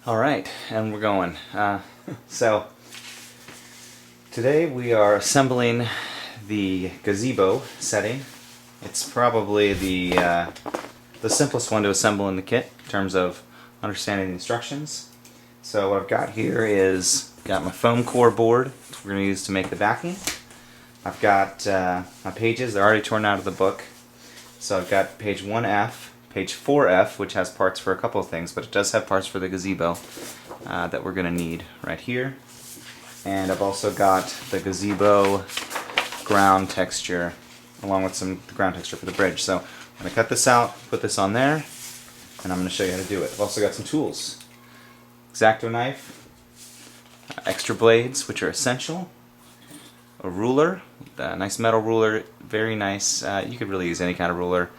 Alright, and we're going. So, today we are assembling the gazebo setting. It's probably the simplest one to assemble in the kit in terms of understanding the instructions. So what I've got here is, got my foam core board, which we're going to use to make the backing. I've got my pages, they're already torn out of the book. So I've got page 1F, page 4F, which has parts for a couple of things, but it does have parts for the gazebo that we're going to need right here. And I've also got the gazebo ground texture, along with some ground texture for the bridge. So I'm going to cut this out, put this on there, and I'm going to show you how to do it. I've also got some tools. X-Acto knife, extra blades, which are essential, a ruler, a nice metal ruler, very nice. You could really use any kind of ruler.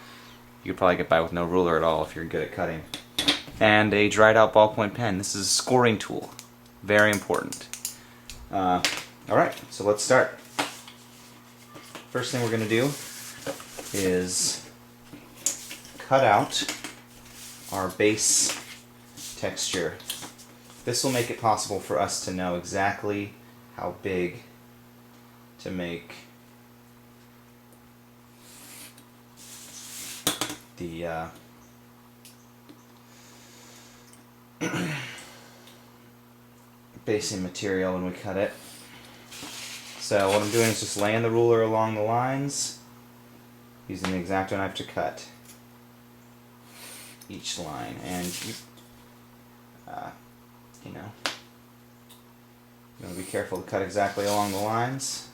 You could probably get by with no ruler at all if you're good at cutting. And a dried out ballpoint pen. This is a scoring tool. Very important. Alright, so let's start. First thing we're going to do is cut out our base texture. This will make it possible for us to know exactly how big to make the basing material when we cut it. So what I'm doing is just laying the ruler along the lines, using the X-Acto knife to cut each line, and you know, you want to be careful to cut exactly along the lines.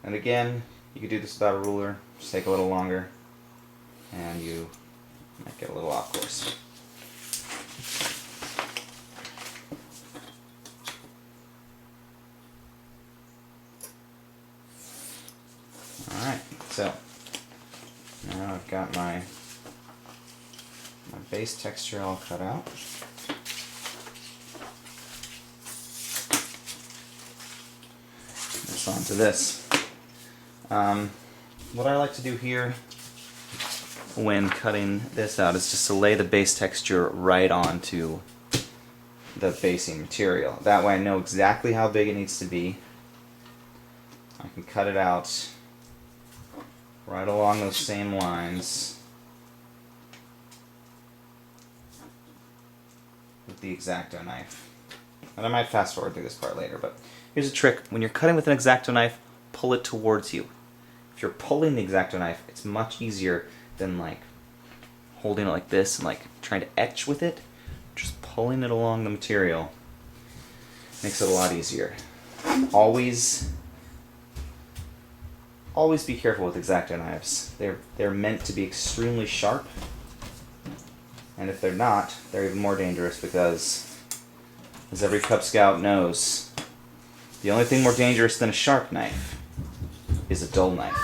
And again, you could do this without a ruler, just take a little longer, and you might get a little off course. Alright, so now I've got my base texture all cut out. Let's on to this. What I like to do here when cutting this out is just to lay the base texture right onto the basing material. That way I know exactly how big it needs to be. I can cut it out right along those same lines with the X-Acto knife. And I might fast forward through this part later, but here's a trick. When you're cutting with an X-Acto knife, pull it towards you. If you're pulling the X-Acto knife, it's much easier than like holding it like this and like trying to etch with it. Just pulling it along the material makes it a lot easier. Always be careful with X-Acto knives. They're meant to be extremely sharp, and if they're not, they're even more dangerous because, as every Cub Scout knows, the only thing more dangerous than a sharp knife is a dull knife.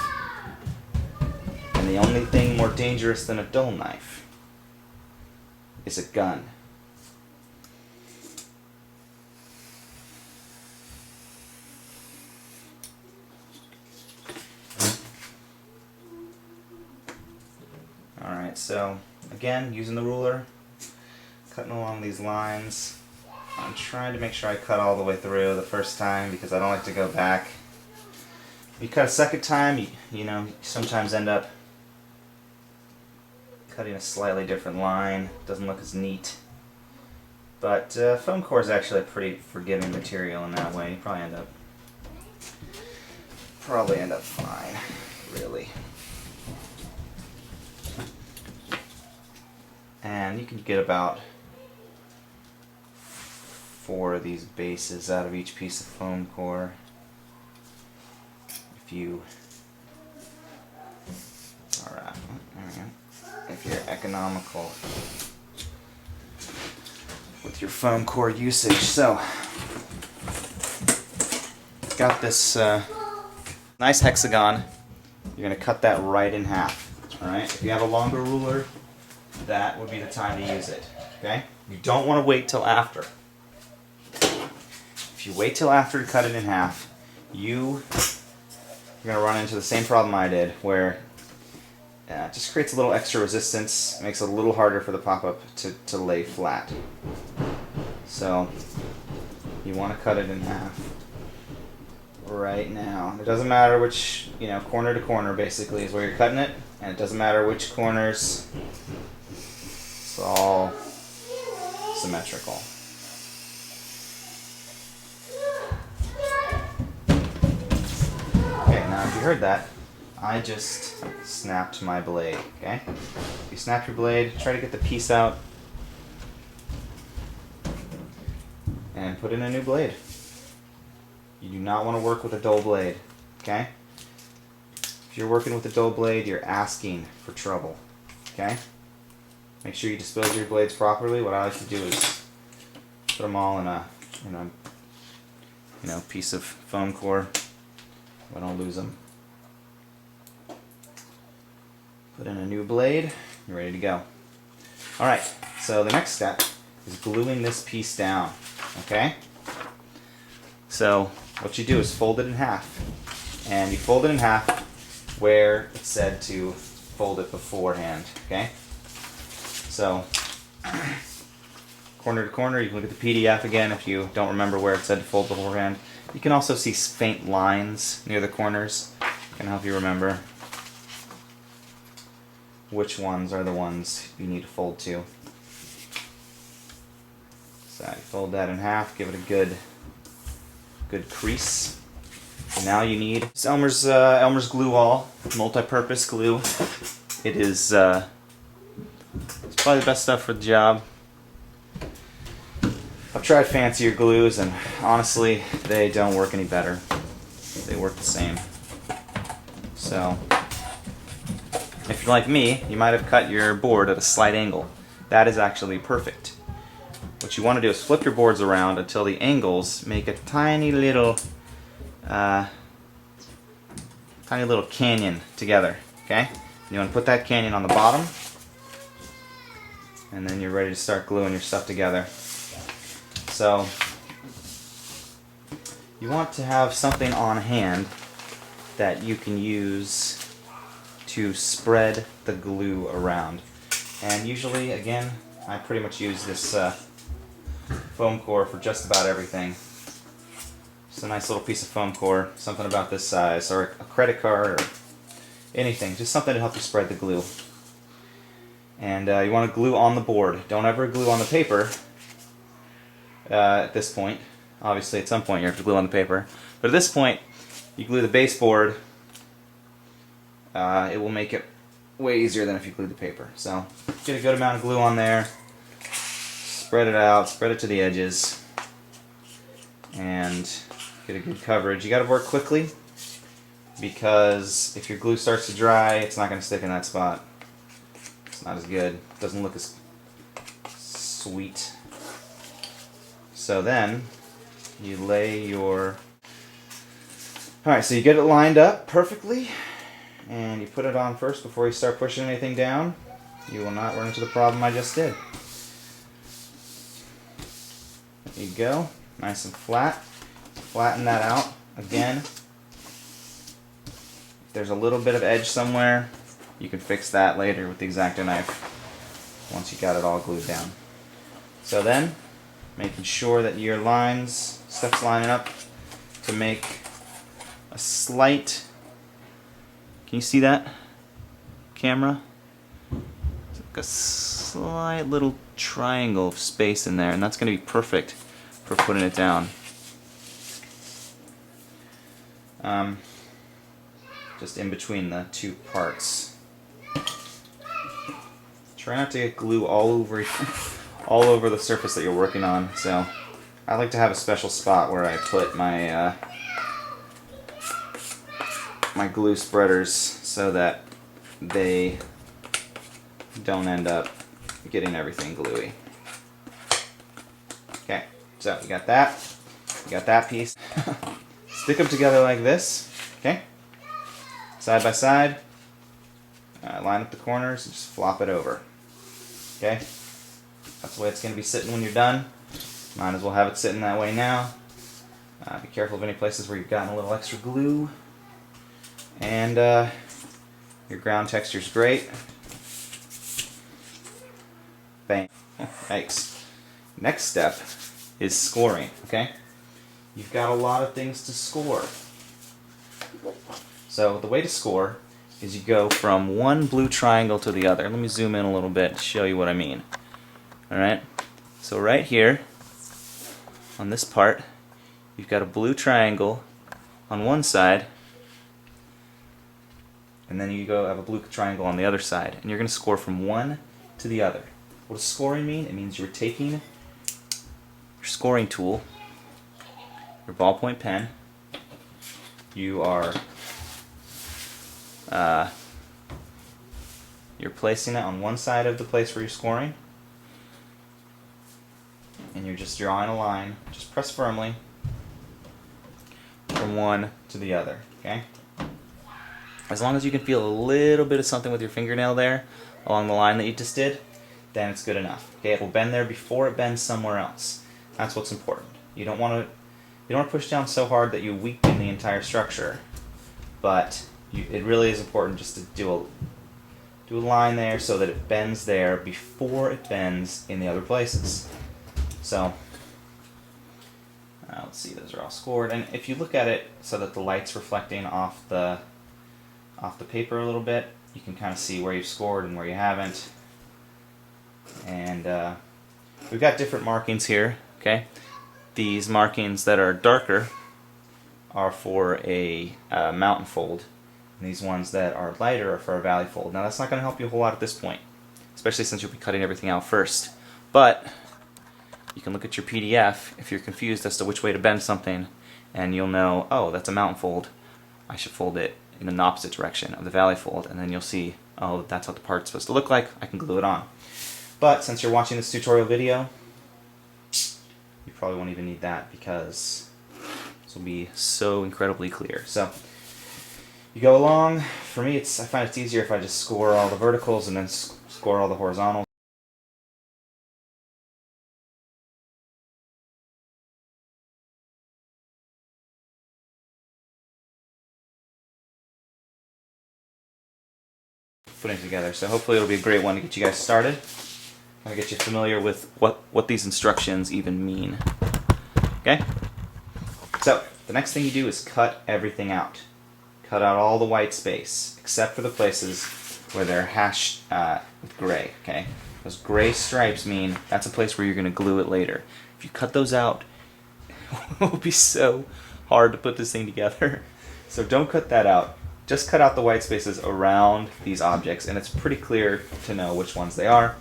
And the only thing more dangerous than a dull knife is a gun. Alright, so again, using the ruler, cutting along these lines. I'm trying to make sure I cut all the way through the first time because I don't like to go back. If you cut a second time, you know, you sometimes end up cutting a slightly different line. Doesn't look as neat. But foam core is actually a pretty forgiving material in that way. You probably end up fine, really. And you can get about 4 of these bases out of each piece of foam core if you are if you're economical with your foam core usage. So got this nice hexagon. You're going to cut that right in half. Alright, if you have a longer ruler, that would be the time to use it. Okay? You don't want to wait till after. If you wait till after to cut it in half, you're going to run into the same problem I did, where it just creates a little extra resistance, makes it a little harder for the pop-up to lay flat. So you want to cut it in half right now. It doesn't matter which, corner to corner basically is where you're cutting it, and it doesn't matter which corners. It's all symmetrical. Okay, now if you heard that, I just snapped my blade, okay? If you snap your blade, try to get the piece out and put in a new blade. You do not want to work with a dull blade, okay? If you're working with a dull blade, you're asking for trouble, okay? Make sure you dispose of your blades properly. What I like to do is put them all in a piece of foam core so I don't lose them. Put in a new blade, you're ready to go. Alright, so the next step is gluing this piece down, okay? So what you do is fold it in half, and you fold it in half where it said to fold it beforehand, okay? So, corner to corner, you can look at the PDF again if you don't remember where it said to fold beforehand. You can also see faint lines near the corners. Can help you remember which ones are the ones you need to fold to. So you fold that in half, give it a good crease. And now you need this Elmer's Glue All, multi-purpose glue. It is it's probably the best stuff for the job. I've tried fancier glues, and honestly, they don't work any better. They work the same. So, if you're like me, you might have cut your board at a slight angle. That is actually perfect. What you want to do is flip your boards around until the angles make a tiny little canyon together. Okay? And you want to put that canyon on the bottom, and then you're ready to start gluing your stuff together. So you want to have something on hand that you can use to spread the glue around. And usually, again, I pretty much use this foam core for just about everything. Just a nice little piece of foam core, something about this size, or a credit card, or anything. Just something to help you spread the glue. And you want to glue on the board. Don't ever glue on the paper at this point. Obviously, at some point you have to glue on the paper. But at this point, you glue the baseboard. It will make it way easier than if you glue the paper. So get a good amount of glue on there. Spread it out. Spread it to the edges. And get a good coverage. You got to work quickly, because if your glue starts to dry, it's not going to stick in that spot. It's not as good. It doesn't look as sweet. So then you lay your... Alright, so you get it lined up perfectly, and you put it on first before you start pushing anything down. You will not run into the problem I just did. There you go. Nice and flat. Flatten that out again. If there's a little bit of edge somewhere, you can fix that later with the X-Acto knife once you got it all glued down. So then, making sure that your stuff's lining up to make a slight... Can you see that, camera? It's like a slight little triangle of space in there, and that's going to be perfect for putting it down. Just in between the two parts. Try not to get glue all over the surface that you're working on. So I like to have a special spot where I put my my glue spreaders so that they don't end up getting everything gluey. Okay, so you got that piece. Stick them together like this, okay? Side by side. Line up the corners and just flop it over. Okay? That's the way it's going to be sitting when you're done. Might as well have it sitting that way now. Be careful of any places where you've gotten a little extra glue. And Your ground texture's great. Bang. Nice. Next step is scoring, okay? You've got a lot of things to score. So the way to score is you go from one blue triangle to the other. Let me zoom in a little bit to show you what I mean. Alright? So right here, on this part, you've got a blue triangle on one side, and then you go have a blue triangle on the other side, and you're going to score from one to the other. What does scoring mean? It means you're taking your scoring tool, your ballpoint pen, you are you're placing it on one side of the place where you're scoring, and you're just drawing a line. Just press firmly from one to the other, okay? As long as you can feel a little bit of something with your fingernail there along the line that you just did, then it's good enough. Okay, it will bend there before it bends somewhere else. That's what's important. You don't want to push down so hard that you weaken the entire structure, but it really is important just to do a line there so that it bends there before it bends in the other places. So let's see, those are all scored, and if you look at it so that the light's reflecting off the paper a little bit, you can kind of see where you've scored and where you haven't. And we've got different markings here, okay? These markings that are darker are for a mountain fold, and these ones that are lighter are for a valley fold. Now that's not going to help you a whole lot at this point, especially since you'll be cutting everything out first. But you can look at your PDF if you're confused as to which way to bend something, and you'll know, oh, that's a mountain fold. I should fold it in the opposite direction of the valley fold, and then you'll see, oh, that's what the part's supposed to look like. I can glue it on. But since you're watching this tutorial video, you probably won't even need that because this will be so incredibly clear. So you go along. For me, I find it's easier if I just score all the verticals and then score all the horizontals. Putting it together. So hopefully it'll be a great one to get you guys started. Kind of get you familiar with what these instructions even mean. Okay? So the next thing you do is cut everything out. Cut out all the white space, except for the places where they're hashed with gray. Okay? Those gray stripes mean that's a place where you're going to glue it later. If you cut those out, it will be so hard to put this thing together. So don't cut that out. Just cut out the white spaces around these objects, and it's pretty clear to know which ones they are.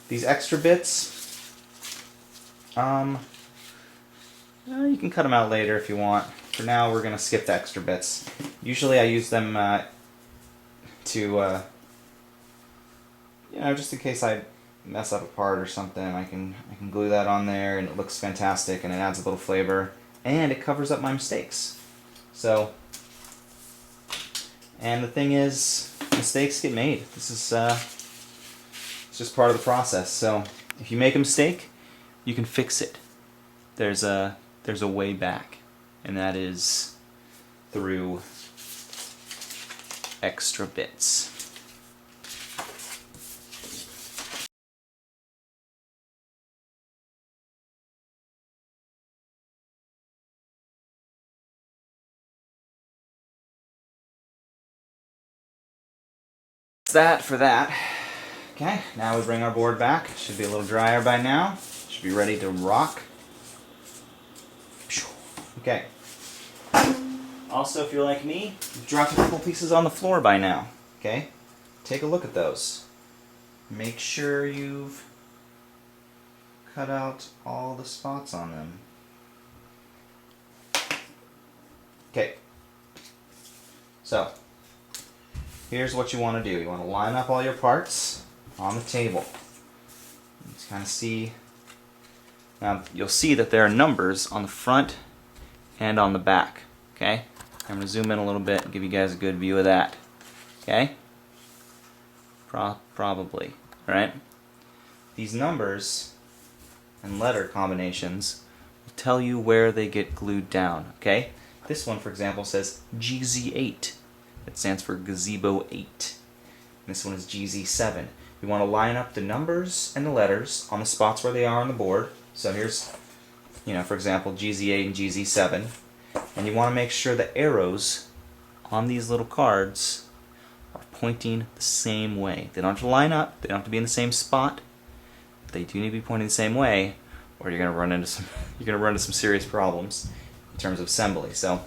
These extra bits, you can cut them out later if you want. For now, we're going to skip the extra bits. Usually I use them to, just in case I mess up a part or something, I can glue that on there, and it looks fantastic, and it adds a little flavor, and it covers up my mistakes. So, and the thing is, mistakes get made. This is it's just part of the process. So if you make a mistake, you can fix it. There's a way back, and that is through extra bits. That's that for that. Okay, now we bring our board back. Should be a little drier by now. Should be ready to rock. Okay. Also, if you're like me, you've dropped a couple pieces on the floor by now. Okay? Take a look at those. Make sure you've cut out all the spots on them. Okay. So, here's what you want to do. You want to line up all your parts on the table. Just kind of see. Now, you'll see that there are numbers on the front and on the back. Okay? I'm going to zoom in a little bit and give you guys a good view of that. Okay? Probably. Alright? These numbers and letter combinations will tell you where they get glued down. Okay? This one, for example, says GZ8. It stands for Gazebo 8. And this one is GZ7. You want to line up the numbers and the letters on the spots where they are on the board. So here's, for example, GZ8 and GZ7. And you want to make sure the arrows on these little cards are pointing the same way. They don't have to line up. They don't have to be in the same spot. They do need to be pointing the same way, or you're going to run into some serious problems in terms of assembly. So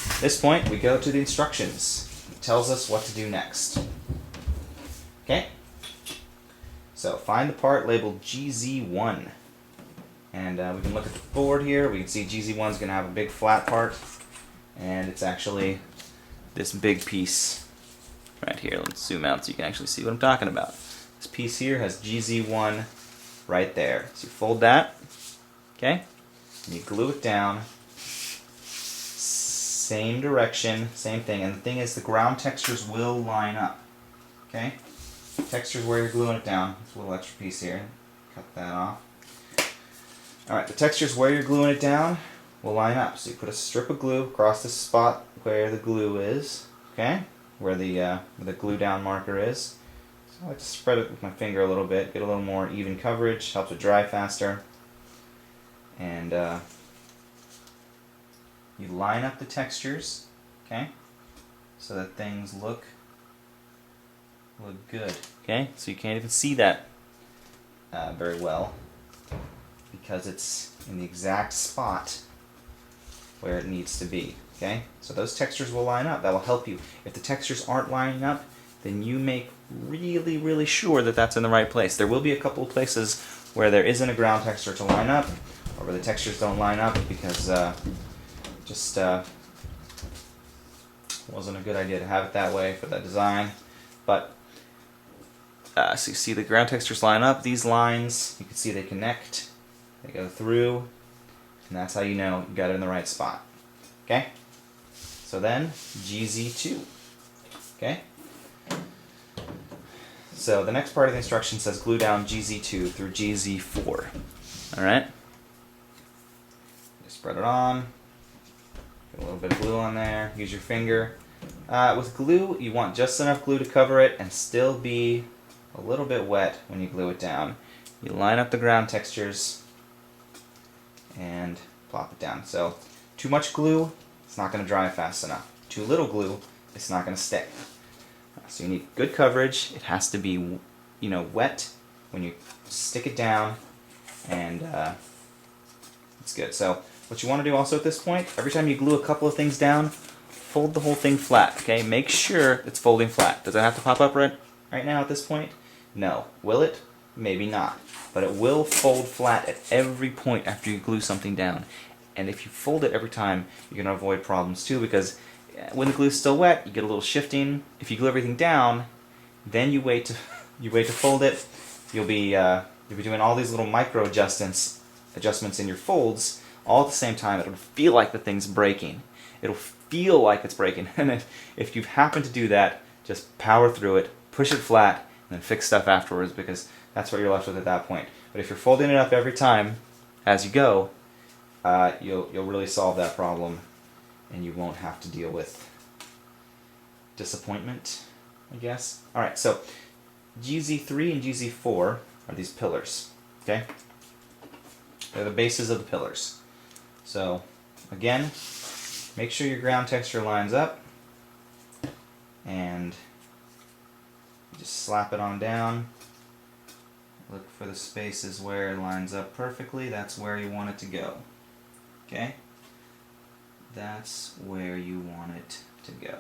at this point, we go to the instructions. It tells us what to do next. Okay? So find the part labeled GZ1. And we can look at the board here. We can see GZ1 is going to have a big flat part. And it's actually this big piece right here. Let's zoom out so you can actually see what I'm talking about. This piece here has GZ1 right there. So you fold that, okay? And you glue it down. Same direction, same thing. And the thing is, the ground textures will line up, okay? Textures where you're gluing it down. This little extra piece here. Cut that off. Alright, the textures where you're gluing it down will line up. So you put a strip of glue across the spot where the glue is, okay? Where the glue down marker is. So I like to spread it with my finger a little bit, get a little more even coverage, helps it dry faster. And you line up the textures, okay? So that things look good, okay? So you can't even see that very well, because it's in the exact spot where it needs to be, okay? So those textures will line up. That will help you. If the textures aren't lining up, then you make really, really sure that that's in the right place. There will be a couple of places where there isn't a ground texture to line up, or where the textures don't line up because just wasn't a good idea to have it that way for that design. But so you see the ground textures line up. These lines, you can see they connect. They go through, and that's how you know you got it in the right spot. Okay? So then, GZ2. Okay? So the next part of the instruction says glue down GZ2 through GZ4. Alright? Just spread it on. Get a little bit of glue on there. Use your finger. With glue, you want just enough glue to cover it and still be a little bit wet when you glue it down. You line up the ground textures and plop it down. So, too much glue, it's not going to dry fast enough. Too little glue, it's not going to stick. So you need good coverage. It has to be, wet when you stick it down, and it's good. So what you want to do also at this point, every time you glue a couple of things down, fold the whole thing flat. Okay, make sure it's folding flat. Does it have to pop up right now at this point? No. Will it? Maybe not. But it will fold flat at every point after you glue something down. And if you fold it every time, you're going to avoid problems too, because when the glue's still wet, you get a little shifting. If you glue everything down, then you wait to fold it. You'll be doing all these little micro adjustments in your folds all at the same time. It'll feel like the thing's breaking. It'll feel like it's breaking. And if you happen to do that, just power through it, push it flat, and then fix stuff afterwards, because that's what you're left with at that point. But if you're folding it up every time as you go, you'll really solve that problem, and you won't have to deal with disappointment, I guess. Alright, so GZ3 and GZ4 are these pillars, okay? They're the bases of the pillars. So, again, make sure your ground texture lines up, and Just slap it on down. Look for the spaces where it lines up perfectly. That's where you want it to go. Okay? That's where you want it to go.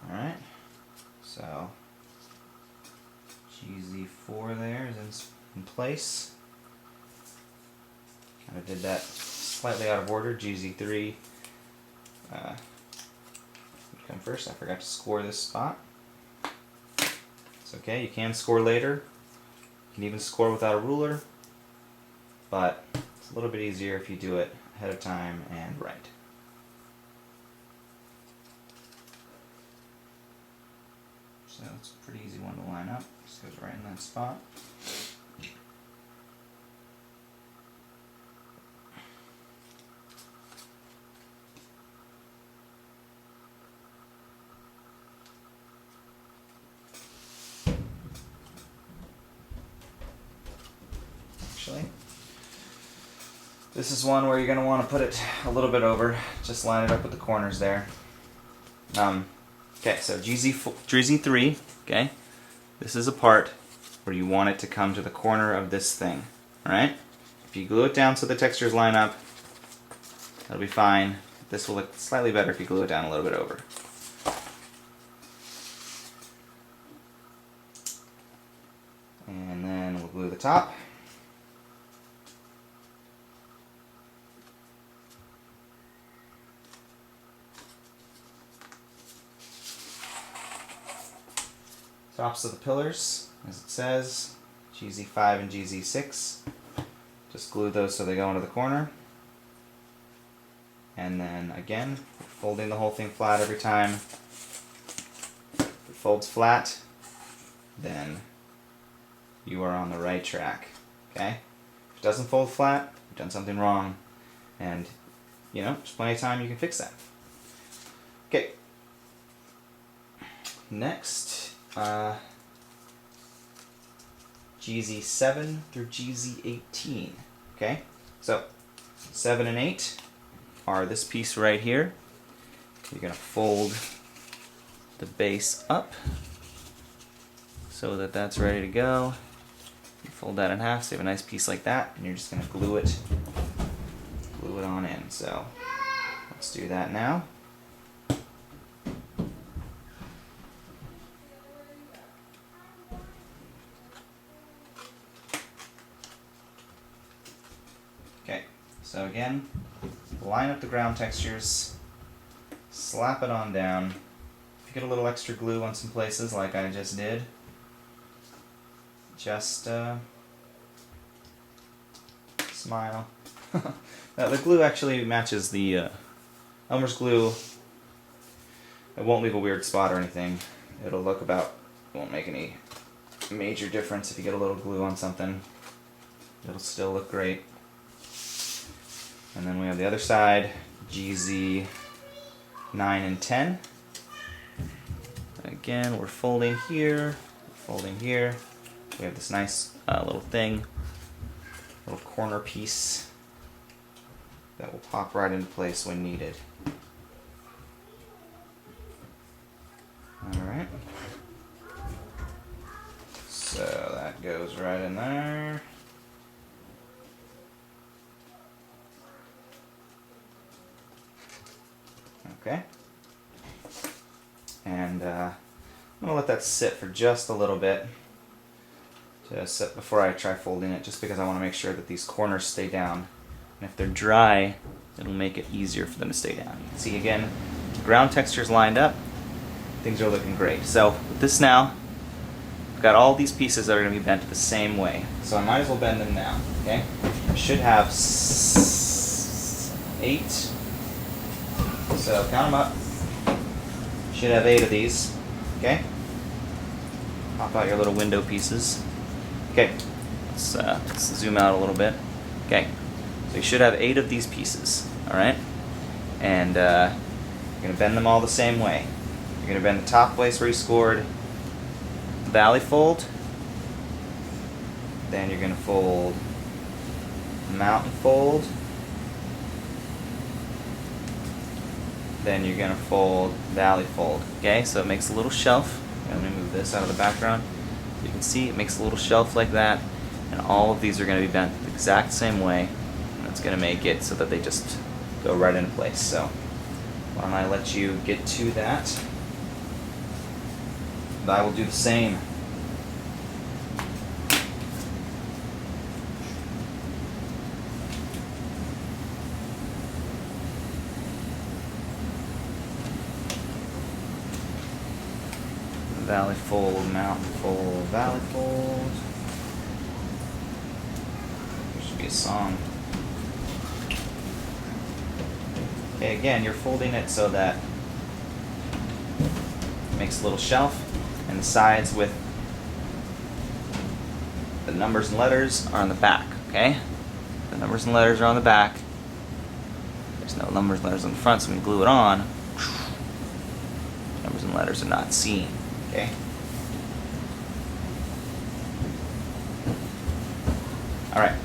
Alright, so GZ4 there is in place. Kind of did that slightly out of order. GZ3 would come first. I forgot to score this spot. It's okay, you can score later. You can even score without a ruler, but it's a little bit easier if you do it ahead of time and right. So it's a pretty easy one to line up. Just goes right in that spot. Actually, this is one where you're going to want to put it a little bit over. Just line it up with the corners there. Okay, so GZ3, okay, this is a part where you want it to come to the corner of this thing, alright? If you glue it down so the textures line up, that'll be fine. This will look slightly better if you glue it down a little bit over. And then we'll glue the top. Tops of the pillars, as it says, GZ5 and GZ6. Just glue those so they go into the corner. And then again, folding the whole thing flat every time. If it folds flat, then you are on the right track. Okay? If it doesn't fold flat, you've done something wrong. And, you know, there's plenty of time you can fix that. Okay. Next, GZ7 through GZ18. Okay, so 7 and 8 are this piece right here. You're going to fold the base up so that that's ready to go. You fold that in half so you have a nice piece like that, and you're just going to glue it on in. So let's do that now. So again, line up the ground textures, slap it on down. If you get a little extra glue on some places like I just did, just smile. Now, the glue actually matches the Elmer's glue. It won't leave a weird spot or anything. It'll look about, it won't make any major difference if you get a little glue on something. It'll still look great. And then we have the other side, GZ 9 and 10. Again, we're folding here, folding here. We have this nice little thing, little corner piece that will pop right into place when needed. Alright. So that goes right in there. Okay, and I'm going to let that sit for just a little bit, just before I try folding it, just because I want to make sure that these corners stay down. And if they're dry, it'll make it easier for them to stay down. You can see again, the ground texture's lined up, things are looking great. So with this now, I've got all these pieces that are going to be bent the same way, so I might as well bend them now. Okay, I should have 8. So count them up. Should have 8 of these. Okay. Pop out your little window pieces. Okay. Let's zoom out a little bit. Okay. So you should have 8 of these pieces. All right. And you're gonna bend them all the same way. You're gonna bend the top place where you scored. Valley fold. Then you're gonna fold mountain fold. then you're going to fold, valley fold. Okay, so it makes a little shelf. Let me move this out of the background. You can see it makes a little shelf like that, and all of these are going to be bent the exact same way, and it's going to make it so that they just go right into place. So why don't I let you get to that, and I will do the same. Valley fold, mountain fold, valley fold. There should be a song. Okay, again, you're folding it so that it makes a little shelf, and the sides with the numbers and letters are on the back, okay? The numbers and letters are on the back. There's no numbers and letters on the front, so when you glue it on, numbers and letters are not seen. Okay. Alright.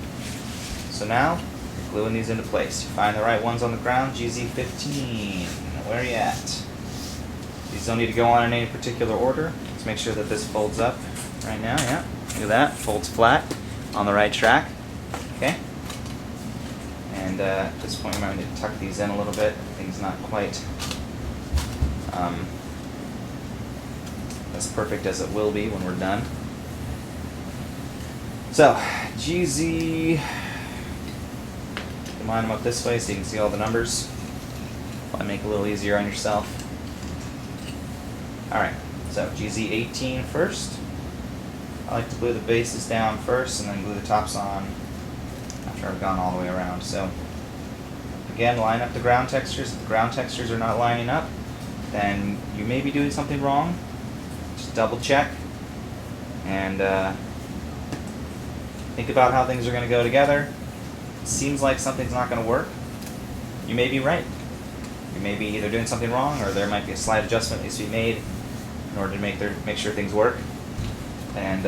So now, you're gluing these into place. You find the right ones on the ground, GZ15. Where are you at? These don't need to go on in any particular order. Let's make sure that this folds up right now, yeah. Look at that, folds flat on the right track. Okay. And at this point, you might need to tuck these in a little bit. Things not quite as perfect as it will be when we're done. So, GZ, line them up this way so you can see all the numbers. Probably make it a little easier on yourself. Alright, so GZ18 first. I like to glue the bases down first and then glue the tops on after I've gone all the way around. So, again, line up the ground textures. If the ground textures are not lining up, then you may be doing something wrong. Just double check and think about how things are going to go together. It seems like something's not going to work. You may be right. You may be either doing something wrong, or there might be a slight adjustment that needs to be made in order to make sure things work. And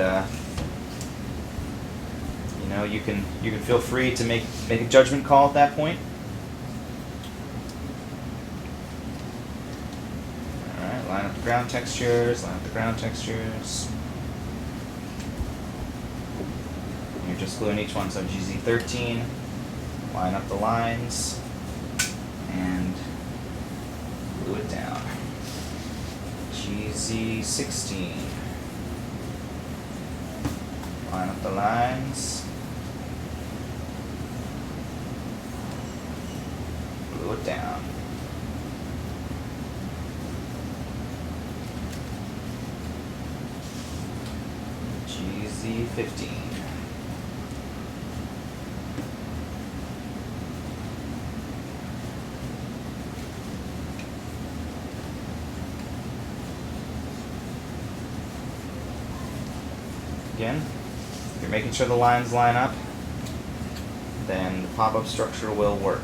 you know, you can feel free to make a judgment call at that point. Line up the ground textures, line up the ground textures. And you're just gluing each one, so GZ13, line up the lines, and glue it down. GZ16, line up the lines, glue it down. GZ15. Again, if you're making sure the lines line up, then the pop-up structure will work.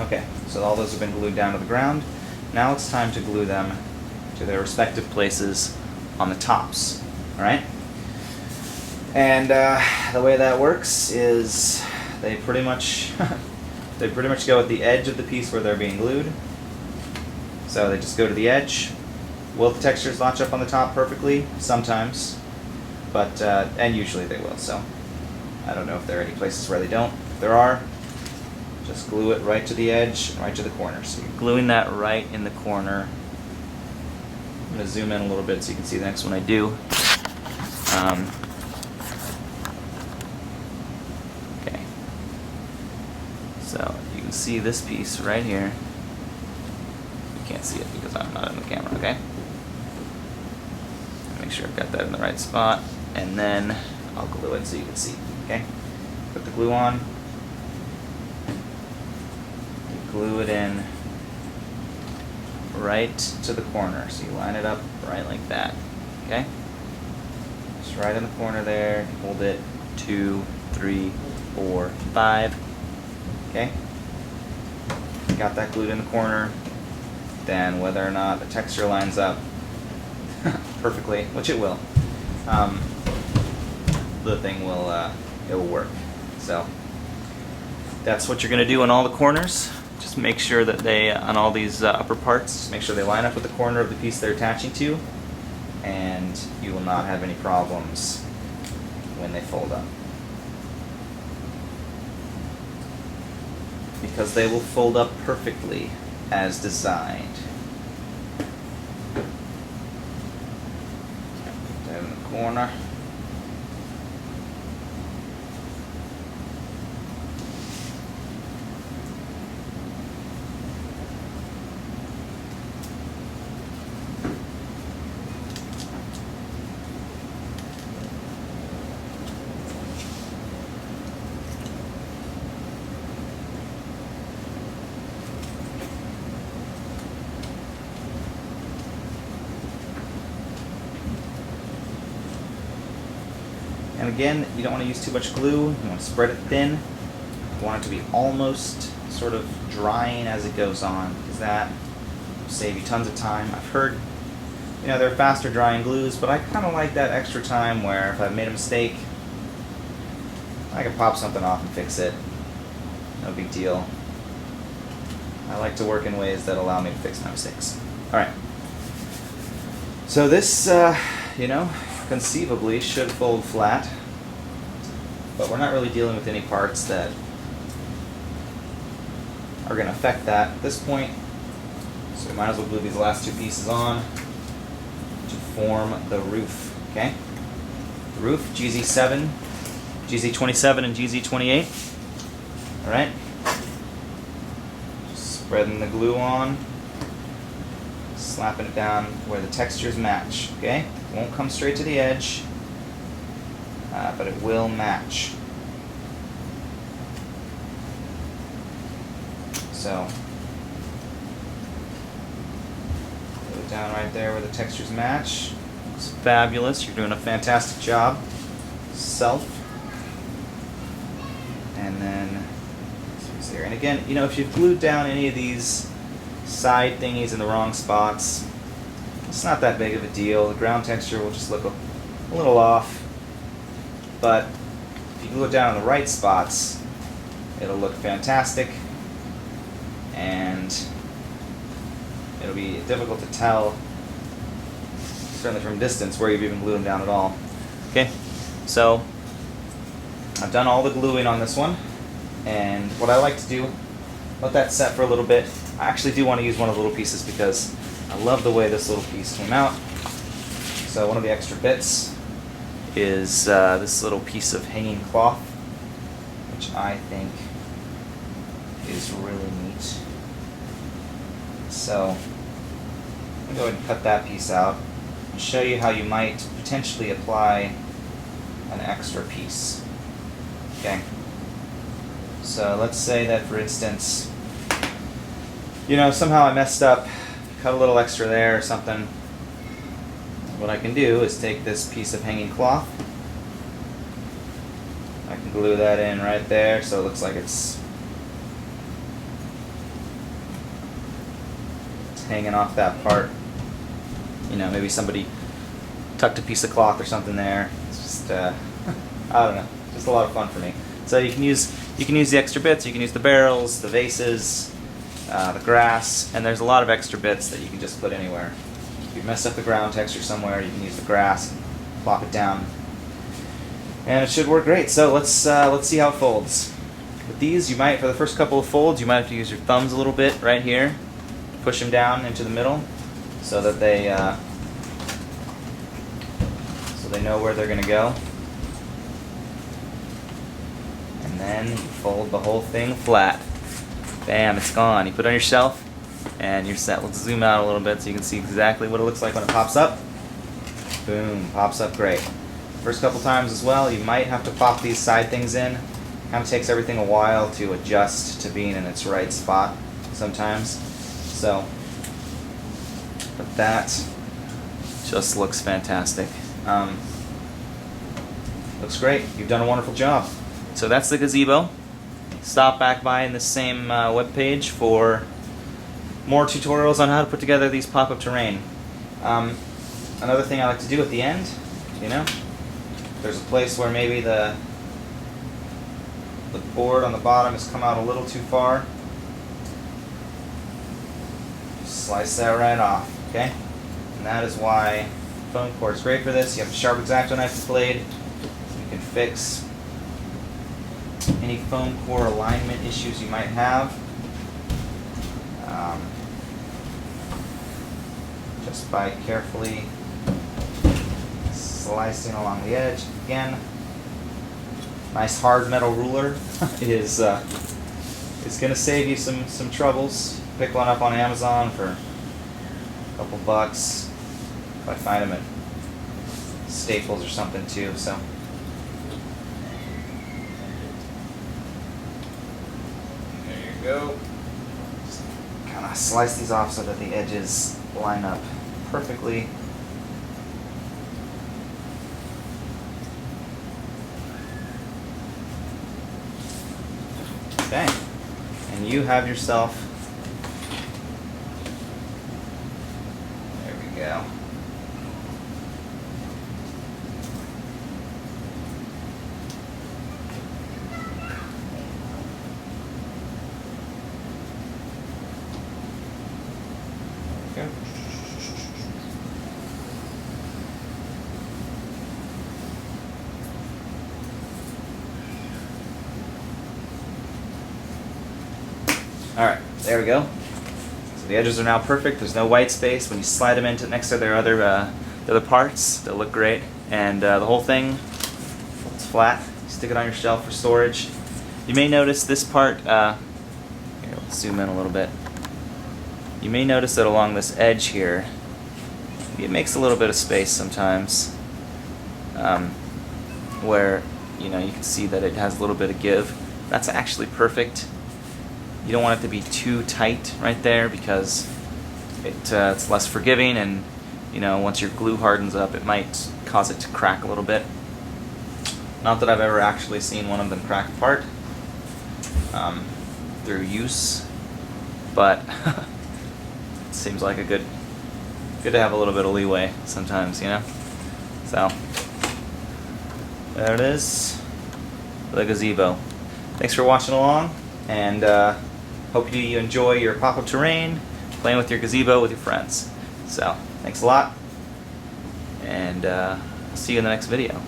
Okay, so all those have been glued down to the ground. Now it's time to glue them to their respective places on the tops. Alright? And the way that works is they pretty much go at the edge of the piece where they're being glued. So they just go to the edge. Will the textures latch up on the top perfectly? Sometimes. But and usually they will, so I don't know if there are any places where they don't. If there are, just glue it right to the edge and right to the corner. So you're gluing that right in the corner. I'm going to zoom in a little bit so you can see the next one I do. Okay. So you can see this piece right here. You can't see it because I'm not in the camera, okay? Make sure I've got that in the right spot. And then I'll glue it so you can see, okay? Put the glue on. Glue it in right to the corner. So you line it up right like that. Okay? Just right in the corner there. Hold it 2, 3, 4, 5. Okay? Got that glued in the corner. Then whether or not the texture lines up perfectly, which it will, the thing will it will work. So that's what you're going to do on all the corners. Just make sure that they, on all these upper parts, just make sure they line up with the corner of the piece they're attaching to, and you will not have any problems when they fold up. Because they will fold up perfectly as designed. Put that in the corner. And again, you don't want to use too much glue. You want to spread it thin. You want it to be almost sort of drying as it goes on, because that will save you tons of time. I've heard, there are faster drying glues, but I kind of like that extra time where if I've made a mistake, I can pop something off and fix it. No big deal. I like to work in ways that allow me to fix my mistakes. Alright. So this, conceivably should fold flat, but we're not really dealing with any parts that are going to affect that at this point, so we might as well glue these last two pieces on to form the roof. Okay, the roof, GZ7, GZ27 and GZ28. Alright, just spreading the glue on, slapping it down where the textures match. Okay, won't come straight to the edge, but it will match. So, put it down right there where the textures match. It's fabulous. You're doing a fantastic job. Self. And then, let's see here. And again, if you've glued down any of these side thingies in the wrong spots, it's not that big of a deal. The ground texture will just look a little off, but if you glue it down in the right spots, it'll look fantastic, and it'll be difficult to tell, certainly from distance, where you've even glued them down at all. Okay, so I've done all the gluing on this one, and what I like to do, let that set for a little bit. I actually do want to use one of the little pieces because I love the way this little piece came out. So one of the extra bits is this little piece of hanging cloth, which I think is really neat. So I'm going to go ahead and cut that piece out and show you how you might potentially apply an extra piece. Okay. So let's say that, for instance, somehow I messed up, cut a little extra there or something. What I can do is take this piece of hanging cloth. I can glue that in right there so it looks like it's hanging off that part. Maybe somebody tucked a piece of cloth or something there. It's just, I don't know, just a lot of fun for me. So you can use the extra bits. You can use the barrels, the vases, the grass, and there's a lot of extra bits that you can just put anywhere. If you mess up the ground texture somewhere, you can use the grass and plop it down, and it should work great. So let's see how it folds. With these, you might, for the first couple of folds, you might have to use your thumbs a little bit right here, push them down into the middle, so that they know where they're going to go. And then you fold the whole thing flat. Bam, it's gone. You put it on your shelf and you're set. Let's zoom out a little bit so you can see exactly what it looks like when it pops up. Boom, pops up great. First couple times as well, you might have to pop these side things in. Kind of takes everything a while to adjust to being in its right spot sometimes. So, but that just looks fantastic. Looks great. You've done a wonderful job. So that's the gazebo. Stop back by in the same webpage for more tutorials on how to put together these pop-up terrain. Another thing I like to do at the end, there's a place where maybe the board on the bottom has come out a little too far. Slice that right off, okay? And that is why foam core is great for this. You have a sharp X-Acto knife and blade. You can fix any foam core alignment issues you might have. Just by carefully slicing along the edge. Again, nice hard metal ruler is going to save you some troubles. Pick one up on Amazon for a couple bucks. If I find them at Staples or something too. So there you go. Just kind of slice these off so that the edges line up perfectly. Okay, and you have yourself, there we go. There we go. Alright, there we go. So the edges are now perfect. There's no white space. When you slide them into next to their other parts, they'll look great. And the whole thing folds flat. Stick it on your shelf for storage. You may notice this part, here, let's zoom in a little bit. You may notice that along this edge here, it makes a little bit of space sometimes, where you can see that it has a little bit of give. That's actually perfect. You don't want it to be too tight right there because it's less forgiving, and once your glue hardens up, it might cause it to crack a little bit. Not that I've ever actually seen one of them crack apart through use, but it seems like good to have a little bit of leeway sometimes, So there it is, the gazebo. Thanks for watching along, and hope you enjoy your pop-up terrain, playing with your gazebo with your friends. So, thanks a lot, and see you in the next video.